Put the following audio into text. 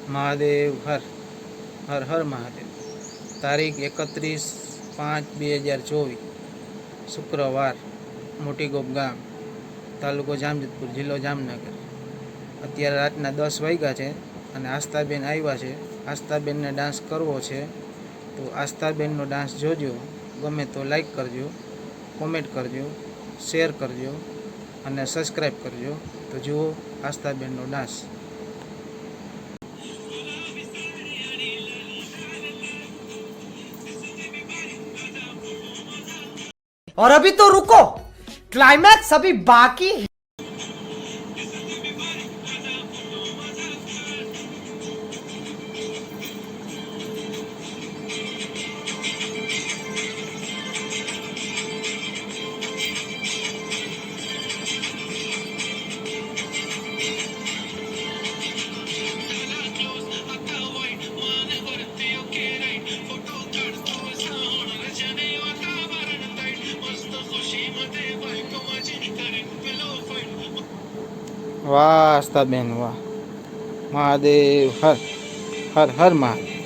મહાદેવ હર હર હર મહાદેવ। તારીખ 31/5/2024 શુક્રવાર, મોટી ગોપ ગામ, તાલુકો જામજોધપુર, જિલ્લો જામનગર। અત્યારે રાતના 10 વાગ્યા છે અને આસ્થાબેન આવ્યા છે। આસ્થાબેનને ડાન્સ કરવો છે, તો આસ્થાબેનનો ડાન્સ જોજો। ગમે તો લાઈક કરજો, કોમેન્ટ કરજો, શેર કરજો અને સબસ્ક્રાઈબ કરજો। તો જુઓ આસ્થાબેનનો ડાન્સ। और अभी तो रुको, क्लाइमैक्स अभी बाकी है। વાહ આસ્થાબેન વાહ। મહાદેવ હર હર હર મહાદેવ।